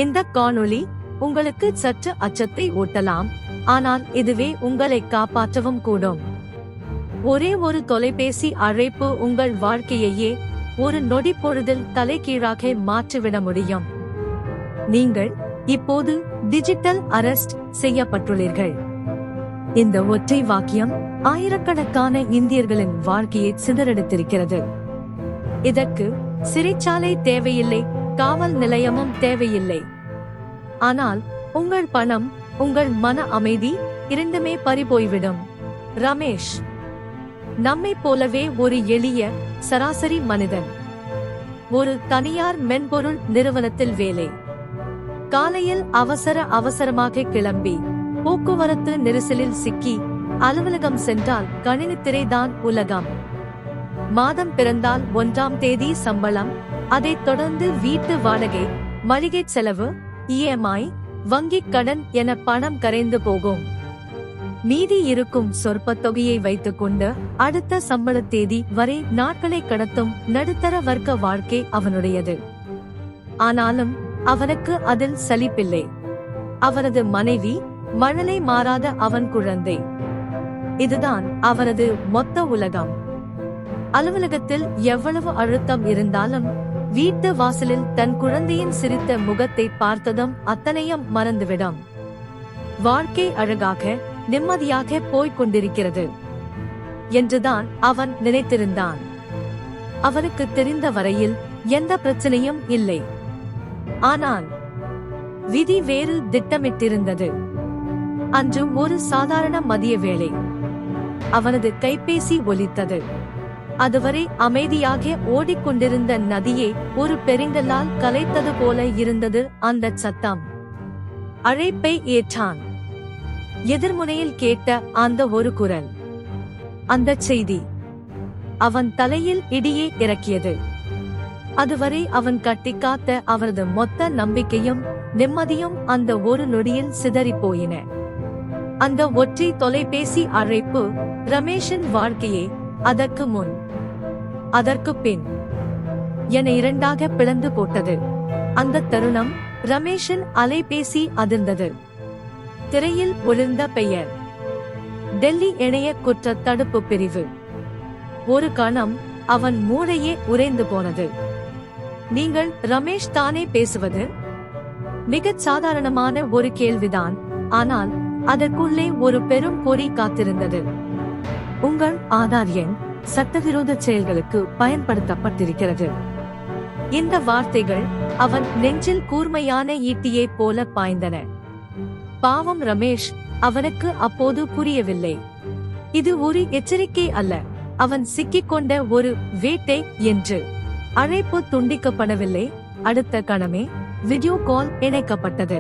இந்த காணொளி உங்களுக்கு சற்று அச்சத்தை ஊட்டலாம், ஆனால் இதுவே உங்களை காப்பாற்றவும் கூடும். ஒரே ஒரு தொலைபேசி அழைப்பு உங்கள் வாழ்க்கையையே ஒரு நொடி பொழுதில் தலைகீழாக மாற்றிவிட முடியும். நீங்கள் இப்போது டிஜிட்டல் அரெஸ்ட் செய்யப்பட்டுள்ளீர்கள். இந்த ஒற்றை வாக்கியம் ஆயிரக்கணக்கான இந்தியர்களின் வாழ்க்கையை சிதறடித்திருக்கிறது. இதற்கு சிறைச்சாலை தேவையில்லை, காவல் நிலையமும் தேவையில்லை. ஆனால் உங்கள் பணம், உங்கள் மன அமைதி இரண்டுமே பறிபோய்விடும். ரமேஷ் நம்மை போலவே ஒரு எளிய சராசரி மனிதன். ஒரு தனியார் மென்பொருள் நிறுவனத்தில் வேலை. காலையில் அவசரமாக கிளம்பி போக்குவரத்து நெரிசலில் சிக்கி அலுவலகம் சென்றால் கணினித்திரைதான் உலகம். மாதம் பிறந்தால் 1ஆம் தேதி சம்பளம், அதைத் தொடர்ந்து வீட்டு வாடகை, மளிகை செலவு, EMI, வங்கிக் கடன் என பணம் கரைந்து போகும். மீதி இருக்கும் சொற்ப தொகையை வைத்துக்கொண்டு அடுத்த சம்பள தேதி வரை நாட்களை கடத்தும் நடுத்தர வர்க்க வாழ்க்கை அவனுடையது. ஆனாலும் அவனுக்கு அதில் சலிப்பில்லை. அவரது மனைவி, மழலை மாறாத அவன் குழந்தை, இதுதான் அவரது மொத்த உலகம். அலுவலகத்தில் எவ்வளவு அழுத்தம் இருந்தாலும் வீட்டு வாசலில் தன் குழந்தையின் சிரித்த முகத்தை பார்த்ததும் அத்தனையும் மறந்துவிடும். வாழ்க்கை அழகாக நிம்மதியாக போய்க் கொண்டிருக்கிறது என்றுதான் அவன் நினைத்திருந்தான். அவனுக்கு தெரிந்த வரையில் எந்த பிரச்சனையும் இல்லை. ஆனால் விதி வேறு திட்டமிட்டிருந்தது. அன்று ஒரு சாதாரண மதிய வேளை அவனது கைபேசி ஒலித்தது. அதுவரை அமைதியாக ஓடிக்கொண்டிருந்த நதியை ஒரு பெருங்கல்லால் கலைத்தது போல இருந்தது அந்த சத்தம். அழைப்பை ஏற்றான். எதிர்முனையில் கேட்ட அந்த ஒரு குரல், அந்த செய்தி அவன் தலையில் இடியே இறக்கியது. அதுவரை அவன் கட்டிக்காத்த அவரது மொத்த நம்பிக்கையும் நிம்மதியும் அந்த ஒரு நொடியில் சிதறிப் போயின. அந்த ஒற்றை தொலைபேசி அழைப்பு ரமேஷின் வாழ்க்கையை அதற்கு முன், அதற்கு பின் என இரண்டாக பிளந்து போட்டது. அந்த தருணம் ரமேஷின் அலைபேசி அதிர்ந்தது. திரையில் ஒளிர்ந்த பெயர், டெல்லி இணைய குற்ற தடுப்பு பிரிவு. ஒரு கணம் அவன் மூளையே உறைந்து போனது. நீங்கள் ரமேஷ் தானே பேசுவது? மிகச் சாதாரணமான ஒரு கேள்விதான், ஆனால் அதற்குள்ளே ஒரு பெரும் பொறி காத்திருந்தது. உங்கள் ஆதார் எண் சட்டவிரோத செயல்களுக்கு பயன்படுத்தப்பட்டிருக்கிறது. இந்த வார்த்தைகள் அவன் நெஞ்சில் கூர்மையான ஈட்டியை போல பாய்ந்தன. பாவம் ரமேஷ், அவனுக்கு அப்போது புரியவில்லை. இது ஒரு எச்சரிக்கை அல்ல, அவன் சிக்கிக்கொண்ட ஒரு வேட்டை என்று. அழைப்பு துண்டிக்கப்படவில்லை. அடுத்த கணமே வீடியோ கால் இணைக்கப்பட்டது.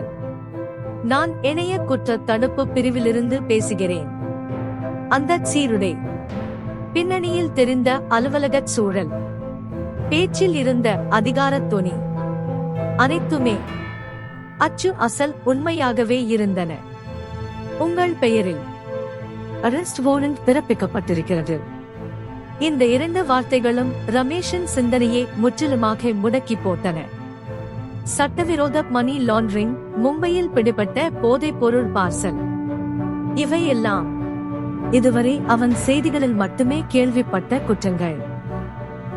நான் இணைய குற்ற தடுப்பு பிரிவிலிருந்து பேசுகிறேன். அந்த சீருடை, பின்னணியில் தெரிந்த அலுவலக சூழல், பேச்சில் இருந்த அதிகாரத் தொனி, அனைத்துமே அச்சு அசல் உண்மையாகவே இருந்தன. உங்கள் பெயரில் அரெஸ்ட் வாரண்ட் பிறப்பிக்கப்பட்டிருக்கிறது. இந்த 2 வார்த்தைகளும் ரமேஷின் சிந்தனையை முற்றிலுமாக முடக்கி போட்டன. சட்டவிரோத மணி லாண்டரிங், மும்பையில் பிடிபட்ட போதைப் பொருள் பார்சல், இவையெல்லாம் இதுவரை அவன் செய்திகளில் மட்டுமே கேள்விப்பட்ட குற்றங்கள்.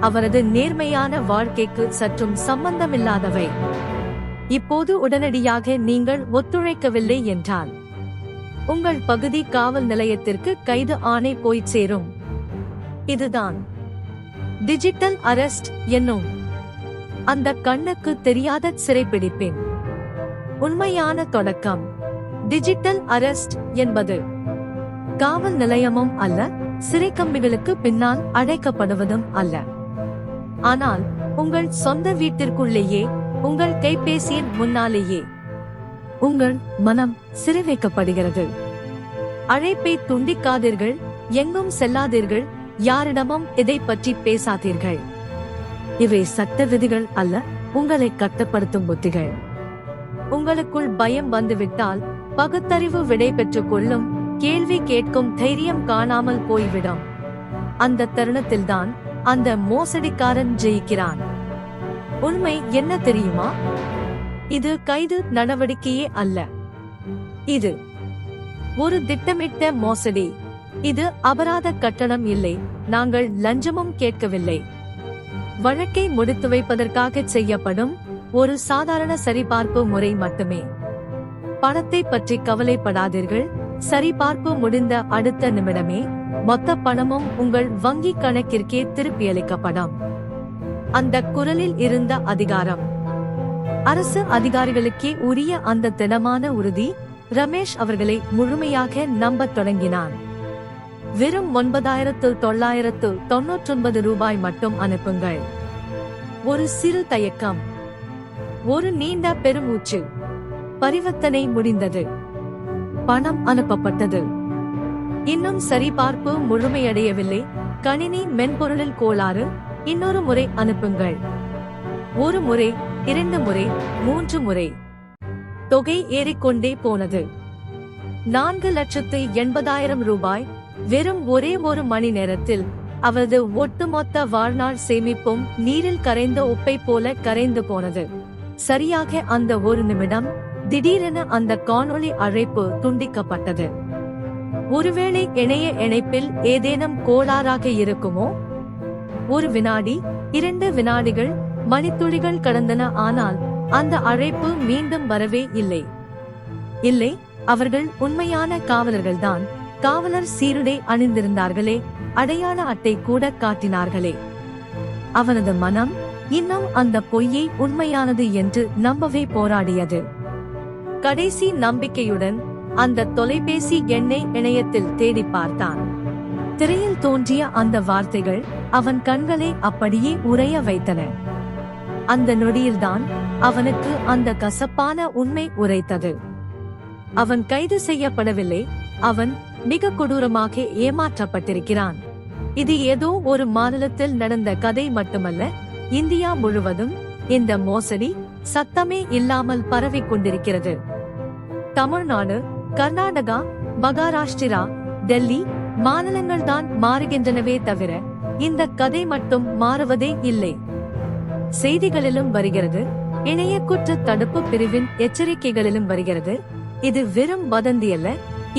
அவரது நேர்மையான வாழ்க்கைக்கு சற்றும் சம்பந்தமில்லாதவை. இப்போது உடனடியாக நீங்கள் ஒத்துழைக்கவில்லை என்றால் உங்கள் பகுதி காவல் நிலையத்திற்கு கைது ஆணை போய் சேரும். இதுதான் டிஜிட்டல் அரெஸ்ட் என்னும் அந்த கண்ணுக்கு தெரியாத சிறைப்பிடிப்பின் உண்மையான தொடக்கம். டிஜிட்டல் அரெஸ்ட் என்பது காவல் நிலையமும் அல்ல, சிறை கம்பிகளுக்கு பின்னால் அடைக்கப்படுவதும் அல்ல. ஆனால் உங்கள் சொந்த வீட்டிற்குள்ளேயே, உங்கள் கைபேசியின் முன்னாலேயே உங்கள் மனம் சிறை வைக்கப்படுகிறது. அழைப்பை துண்டிக்காதீர்கள், எங்கும் செல்லாதீர்கள், யாரிடமும் இதை பற்றி பேசாதீர்கள். இவை சட்ட விதிகள் அல்ல, உங்களை கட்டுப்படுத்தும் புத்திகள். உங்களுக்குள் பயம் வந்துவிட்டால் பகுத்தறிவு விடை பெற்றுக் கொள்ளும். கேள்வி கேட்கும் தைரியம் காணாமல் போய்விடும். அந்த தருணத்தில்தான் அந்த மோசடிக்காரன் ஜெயிக்கிறான். உண்மை என்ன தெரியுமா? இது கைது நடவடிக்கையே அல்ல. இது ஒரு திட்டமிட்ட மோசடி. இது அபராத கட்டணம் இல்லை. நாங்கள் லஞ்சமும் கேட்கவில்லை. வழக்கை முடித்து வைப்பதற்காக செய்யப்படும் ஒரு சாதாரண சரிபார்ப்பு முறை மட்டுமே. பணத்தை பற்றி கவலைப்படாதீர்கள். சரிபார்ப்பு முடிந்த அடுத்த நிமிடமே மொத்த பணமும் உங்கள் வங்கி கணக்கிற்கே திருப்பியளிக்கப்படும். அந்த குரலில் இருந்த அதிகாரம், அரசு அதிகாரிகளுக்கே உரிய அந்த திடமான உறுதி ரமேஷ் அவர்களை முழுமையாக நம்பத் தொடங்கினான். வெறும் 9,999 ரூபாய் மட்டும் அனுப்புங்கள். ஒரு சிறு தயக்கம், ஒரு நீண்ட பெருமூச்சு. பரிவர்த்தனை முடிந்தது. பணம் அனுப்பப்பட்டது. இன்னும் சரிபார்ப்பு முழுமையடையவில்லை. கணினி மென்பொருளில் கோளாறு. இன்னொரு முறை அனுப்புங்கள். ஒரு முறை, 2 முறை, 3 முறை. தொகை ஏறிக்கொண்டே போனது. 4,80,000 ரூபாய். வெறும் ஒரே ஒரு மணி நேரத்தில் அவரது ஒட்டுமொத்த வாழ்நாள் சேமிப்பும் நீரில் கரைந்த உப்பை போல கரைந்து போனது. சரியாக அந்த ஒரு நிமிடம் திடீரென அந்த காணொளி அழைப்பு துண்டிக்கப்பட்டது. ஒருவேளை இணைய இணைப்பில் ஏதேனும் கோளாறாக இருக்குமோ? ஒரு வினாடி, 2 வினாடிகள், மணித்துளிகள் கடந்தன. ஆனால் அந்த அழைப்பு மீண்டும் வரவே இல்லை. இல்லை, அவர்கள் உண்மையான காவலர்கள்தான். காவலர் சீருடை அணிந்திருந்தார்களே, அடையாள அட்டை கூட காட்டினார்களே. அவனது மனம் இன்னும் அந்த பொய்யை உண்மையானது என்று நம்பவே போராடியது. கடைசி நம்பிக்கையுடன் அந்த தொலைபேசி எண்ணை இணையத்தில் தேடி பார்த்தான். திரையில் தோன்றிய அந்த வார்த்தைகள் அவன் கண்களை அப்படியே உறைய வைத்தன. அந்த நொடியில்தான் அவனுக்கு அந்த கசப்பான உண்மை உரைத்தது. அவன் கைது செய்யப்படவில்லை. அவன் மிக கொடூரமாக ஏமாற்றப்பட்டிருக்கிறான். இது ஏதோ ஒரு மாநிலத்தில் நடந்த கதை மட்டுமல்ல. இந்தியா முழுவதும் இந்த மோசடி சத்தமே இல்லாமல் பரவிக் கொண்டிருக்கிறது. தமிழ்நாடு, கர்நாடகா, மகாராஷ்டிரா, டெல்லி மாநிலங்கள்தான் மாறுகின்றனவே தவிர இந்த கதை மட்டும் மாறுவதே இல்லை. செய்திகளிலும் வருகிறது, இணைய குற்ற தடுப்பு பிரிவின் எச்சரிக்கைகளிலும் வருகிறது. இது வெறும் வதந்தியல்ல.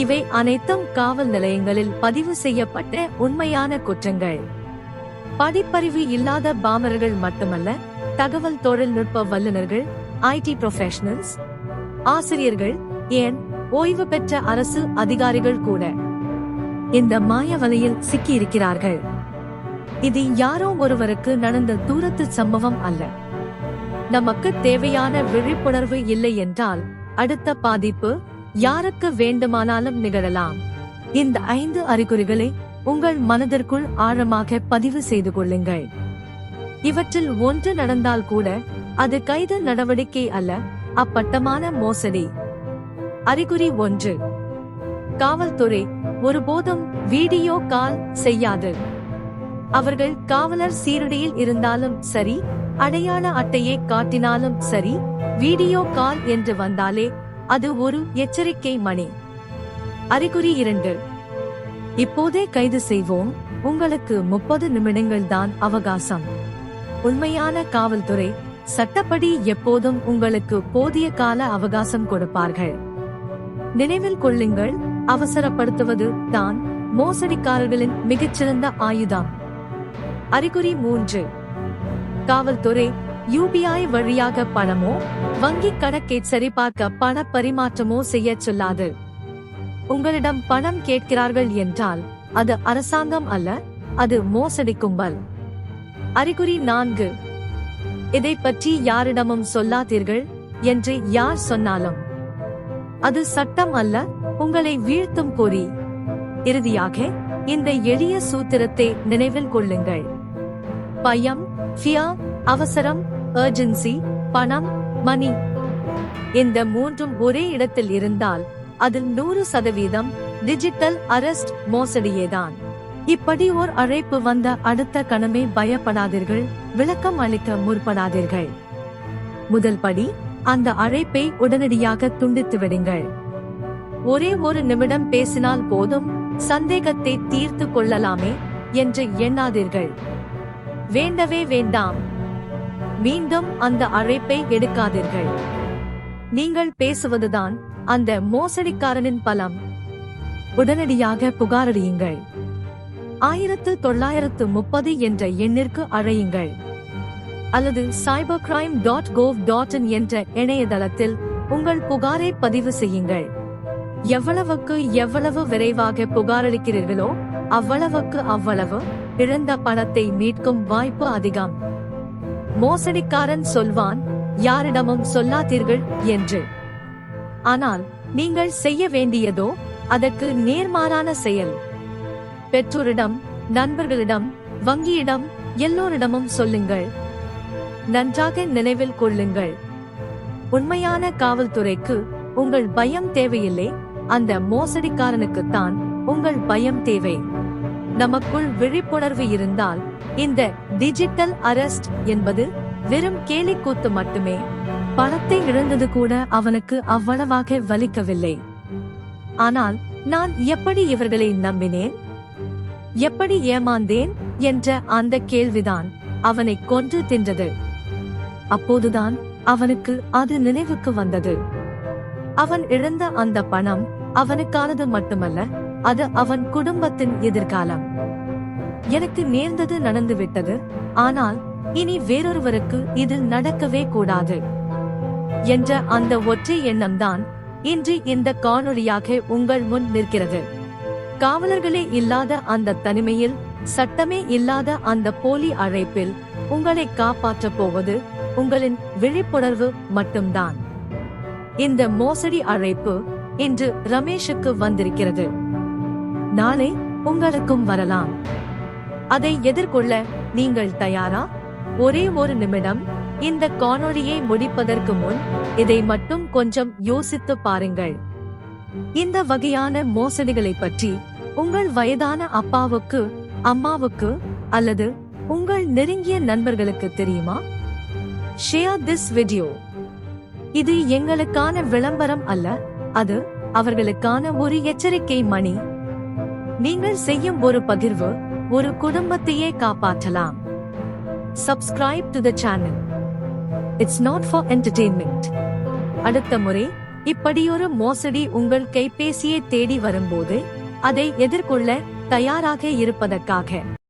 இவை அனைத்தும் காவல் நிலையங்களில் பதிவு செய்யப்பட்ட உண்மையான குற்றங்கள். படிப்பறிவு இல்லாத பாமரர்கள் மட்டுமல்ல, தகவல் தொழில்நுட்ப வல்லுநர்கள், IT ப்ரொஃபஷனல்ஸ், ஆசிரியர்கள், ஏன் ஓய்வு பெற்ற அரசு அதிகாரிகள் கூட இந்த மாய வலையில் சிக்கியிருக்கிறார்கள். இது யாரோ ஒருவருக்கு நடந்த தூரத்து சம்பவம் அல்ல. நமக்கு தேவையான விழிப்புணர்வு இல்லை என்றால் அடுத்த பாதிப்பு யாருக்கு வேண்டுமானாலும் நிகழலாம். இந்த 5 அறிகுறிகளை உங்கள் மனதிற்குள் ஆழமாக பதிவு செய்து கொள்ளுங்கள். இவற்றில் ஒன்று நடந்தால் கூட அது கைது நடவடிக்கை அல்ல, அப்பட்டமான மோசடி. அறிகுறி 1. காவல்துறை ஒருபோதும் வீடியோ கால் செய்யாது. அவர்கள் காவலர் சீருடையில் இருந்தாலும் சரி, அடையாள அட்டையை காட்டினாலும் சரி, வீடியோ கால் என்று வந்தாலே அது ஒரு எச்சரிக்கை மணி. அறிகுறி 2. இப்போதே கைது செய்வோம், உங்களுக்கு 30 நிமிடங்கள் தான் அவகாசம். உண்மையான காவல்துறை சட்டப்படி எப்போதும் உங்களுக்கு போதிய கால அவகாசம் கொடுப்பார்கள். நினைவில் கொள்ளுங்கள், அவசரப்படுத்துவது தான் மோசடிக்காரர்களின் மிகச்சிறந்த ஆயுதம். அறிகுறி 3. காவல்துறை UPI வழியாக பணமோ வங்கி கணக்கை சரிபார்க்க பண பரிமாற்றமோ செய்ய சொல்லாது. உங்களிடம் பணம் கேட்கிறார்கள் என்றால் அது அரசாங்கம் அல்ல, அது மோசடி கும்பல். அறிகுறி 4. இதை பற்றி யாரிடமும் சொல்லாதீர்கள் என்று யார் சொன்னாலும் அது சட்டம் அல்ல, உங்களை வீழ்த்தும் பொறி. இறுதியாக இந்த எளிய சூத்திரத்தை நினைவில் கொள்ளுங்கள். பயம், ஃபியர், அவசரம், அர்ஜென்சி, பணம், மணி. இந்த 3ம் ஒரே இடத்தில் இருந்தால் அதில் 100% டிஜிட்டல் அரெஸ்ட் மோசடியேதான். இப்படி ஓர் அழைப்பு வந்த அடுத்த கணமே பயப்படாதீர்கள், விளக்கம் அளிக்க முற்படாதீர்கள். முதல் படி, அந்த அழைப்பை உடனடியாக துண்டித்து விடுங்கள். ஒரே ஒரு நிமிடம் பேசினால் போதும், சந்தேகத்தை தீர்த்து கொள்ளலாமே என்று எண்ணாதீர்கள். வேண்டவே வேண்டாம். மீண்டும் அந்த அழைப்பை எடுக்காதீர்கள். நீங்கள் பேசுவதுதான் அந்த மோசடிக்காரனின் பலம். உடனடியாக புகாரடியுங்கள். 1930 என்ற எண்ணிற்கு அழையுங்கள். அல்லது cybercrime.gov.in என்ற இணையதளத்தில் உங்கள் புகாரை பதிவு செய்யுங்கள். எவ்வளவுக்கு எவ்வளவு விரைவாக புகாரளிக்கிறீர்களோ அவ்வளவு இழந்த பணத்தை மீட்கும் வாய்ப்பு அதிகம். மோசடிக்காரன் சொல்வான், யாரிடமும் சொல்லாதீர்கள் என்று. ஆனால் நீங்கள் செய்ய வேண்டியதோ அதற்கு நேர்மாறான செயல். பெற்றோரிடம், நண்பர்களிடம், வங்கியிடம், எல்லோரிடமும் சொல்லுங்கள். நன்றாக நினைவில் கொள்ளுங்கள், உண்மையான காவல்துறைக்கு உங்கள் பயம் தேவையில்லை, அந்த மோசடிக்காரனுக்குத்தான் உங்கள் பயம் தேவை. நமக்குள் விழிப்புணர்வு இருந்தால் இந்த டிஜிட்டல் அரெஸ்ட் என்பது வெறும் கேலிக்கூத்து மட்டுமே. பணத்தை இழந்தது கூட அவனுக்கு அவ்வளவாக வலிக்கவில்லை. ஆனால் நான் எப்படி இவர்களை நம்பினேன், எப்படி ஏமாந்தேன் என்ற அந்த கேள்விதான் அவனை கொன்று தின்றது. அப்போதுதான் அவனுக்கு அது நினைவுக்கு வந்தது. அவன் இழந்த அந்த பணம் அவனுக்கானது மட்டுமல்ல, அது அவன் குடும்பத்தின் எதிர்காலம். எனக்கு நேர்ந்தது நடந்துவிட்டது, ஆனால் இனி வேறொருவருக்கு இது நடக்கவே கூடாது என்ற அந்த ஒற்றை எண்ணம்தான் இன்று இந்த காணொளியாக உங்கள் முன் நிற்கிறது. காவலர்களே இல்லாத அந்த தனிமையில், சட்டமே இல்லாத அந்த போலி அழைப்பில் உங்களை காப்பாற்றப் போவது உங்களின் விழிப்புணர்வு மட்டும்தான். இந்த மோசடி அழைப்பு இன்று ரமேஷுக்கு வந்திருக்கிறது, நாளை உங்களுக்கும் வரலாம். அதை எதிர்கொள்ள நீங்கள் தயாரா? ஒரே ஒரு நிமிடம். இந்த காணொளியை முடிப்பதற்கு முன் இதை மட்டும் கொஞ்சம் யோசித்து பாருங்கள். இந்த வகையான மோசடிகளை பற்றி உங்கள் வயதான அப்பாவுக்கு, அம்மாவுக்கு அல்லது உங்கள் நெருங்கிய நண்பர்களுக்கு தெரியுமா? Share this video. இது எங்களுக்கான விளம்பரம் அல்ல, அது அவர்களுக்கான ஒரு எச்சரிக்கை மணி. நீங்கள் செய்யும் ஒரு பகிர்வு ஒரு குடும்பத்தையே காப்பாற்றலாம். Subscribe to the channel. It's not for entertainment. அடுத்த முறை இப்படியொரு மோசடி உங்கள் கைபேசியை தேடி வரும்போது அதை எதிர்கொள்ள தயாராக இருப்பதற்காக